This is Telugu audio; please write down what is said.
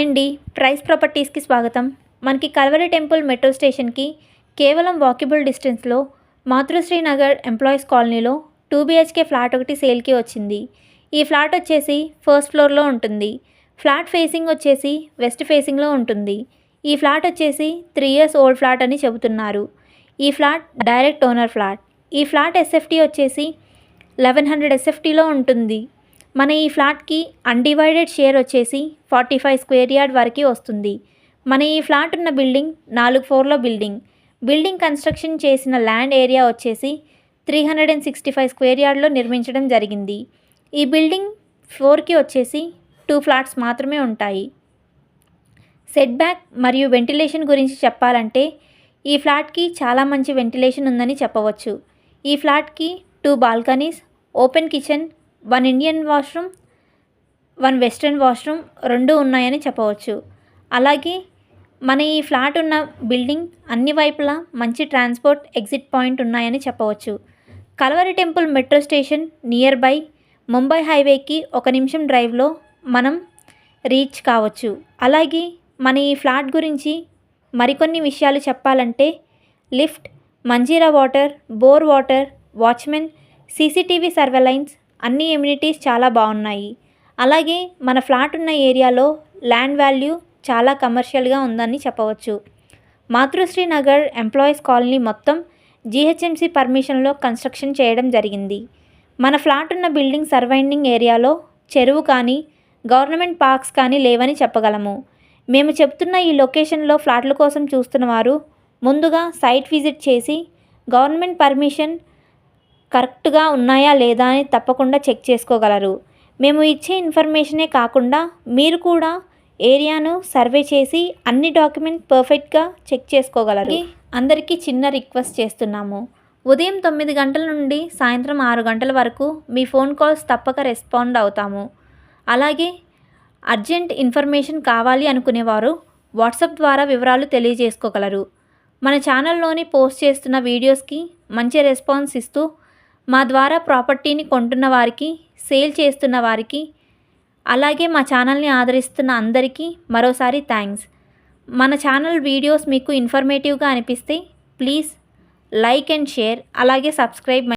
హాయ్ అండి. ప్రైస్ ప్రాపర్టీస్కి స్వాగతం. మనకి కల్వరి టెంపుల్ మెట్రో స్టేషన్కి కేవలం వాకబుల్ డిస్టెన్స్లో మాతృశ్రీ నగర్ ఎంప్లాయీస్ కాలనీలో 2 BHK ఫ్లాట్ ఒకటి సేల్కి వచ్చింది. ఈ ఫ్లాట్ వచ్చేసి ఫస్ట్ ఫ్లోర్లో ఉంటుంది. ఫ్లాట్ ఫేసింగ్ వచ్చేసి వెస్ట్ ఫేసింగ్లో ఉంటుంది. ఈ ఫ్లాట్ వచ్చేసి 3 years ఓల్డ్ ఫ్లాట్ అని చెబుతున్నారు. ఈ ఫ్లాట్ డైరెక్ట్ ఓనర్ ఫ్లాట్. ఈ ఫ్లాట్ SFT వచ్చేసి 1100 SFTలో ఉంటుంది. మన ఈ ఫ్లాట్కి అన్డివైడెడ్ షేర్ వచ్చేసి 45 స్క్వేర్ యార్డ్ వరకు వస్తుంది. మన ఈ ఫ్లాట్ ఉన్న బిల్డింగ్ 4 ఫ్లోర్ల బిల్డింగ్ కన్స్ట్రక్షన్ చేసిన ల్యాండ్ ఏరియా వచ్చేసి 365 స్క్వేర్ యార్డ్లో నిర్మించడం జరిగింది. ఈ బిల్డింగ్ 4కి వచ్చేసి 2 ఫ్లాట్స్ మాత్రమే ఉంటాయి. సెట్ బ్యాక్ మరియు వెంటిలేషన్ గురించి చెప్పాలంటే ఈ ఫ్లాట్కి చాలా మంచి వెంటిలేషన్ ఉందని చెప్పవచ్చు. ఈ ఫ్లాట్కి 2 balconies, open kitchen, 1 Indian washroom, 1 western washroom 2 ఉన్నాయని చెప్పవచ్చు. అలాగే మన ఈ ఫ్లాట్ ఉన్న బిల్డింగ్ అన్ని వైపులా మంచి ట్రాన్స్పోర్ట్ ఎగ్జిట్ పాయింట్ ఉన్నాయని చెప్పవచ్చు. Calvary temple metro station near by Mumbai హైవేకి 1 నిమిషం డ్రైవ్లో మనం రీచ్ కావచ్చు. అలాగే మన ఈ ఫ్లాట్ గురించి మరికొన్ని విషయాలు చెప్పాలంటే lift, Manjeera water, bore water, watchmen, CCTV surveillance అన్ని ఎమ్యూనిటీస్ చాలా బాగున్నాయి. అలాగే మన ఫ్లాట్ ఉన్న ఏరియాలో ల్యాండ్ వాల్యూ చాలా కమర్షియల్గా ఉందని చెప్పవచ్చు. మాతృశ్రీ నగర్ ఎంప్లాయీస్ కాలనీ మొత్తం GHMC పర్మిషన్లో కన్స్ట్రక్షన్ చేయడం జరిగింది. మన ఫ్లాట్ ఉన్న బిల్డింగ్ సరౌండింగ్ ఏరియాలో చెరువు కానీ గవర్నమెంట్ పార్క్స్ కానీ లేవని చెప్పగలము. మేము చెప్తున్న ఈ లొకేషన్లో ఫ్లాట్ల కోసం చూస్తున్న వారు ముందుగా సైట్ విజిట్ చేసి గవర్నమెంట్ పర్మిషన్ కరెక్ట్గా ఉన్నాయా లేదా అని తప్పకుండా చెక్ చేసుకోగలరు. మేము ఇచ్చే ఇన్ఫర్మేషనే కాకుండా మీరు కూడా ఏరియాను సర్వే చేసి అన్ని డాక్యుమెంట్ పర్ఫెక్ట్గా చెక్ చేసుకోగలరు. అందరికీ చిన్న రిక్వెస్ట్ చేస్తున్నాము. ఉదయం 9 గంటల నుండి సాయంత్రం 6 గంటల వరకు మీ ఫోన్ కాల్స్ తప్పక రెస్పాండ్ అవుతాము. అలాగే అర్జెంట్ ఇన్ఫర్మేషన్ కావాలి అనుకునేవారు వాట్సాప్ ద్వారా వివరాలు తెలియజేసుకోగలరు. మన ఛానల్లోని పోస్ట్ చేస్తున్న వీడియోస్కి మంచి రెస్పాన్స్ ఇస్తూ మా ద్వారా ప్రాపర్టీని కొంటున్న వారికి, సేల్ చేస్తున్న వారికి, అలాగే మా ఛానల్ని ఆదరిస్తున్న అందరికీ మరోసారి థ్యాంక్స్. మన ఛానల్ వీడియోస్ మీకు ఇన్ఫర్మేటివ్గా అనిపిస్తే ప్లీజ్ లైక్ అండ్ షేర్, అలాగే సబ్స్క్రైబ్.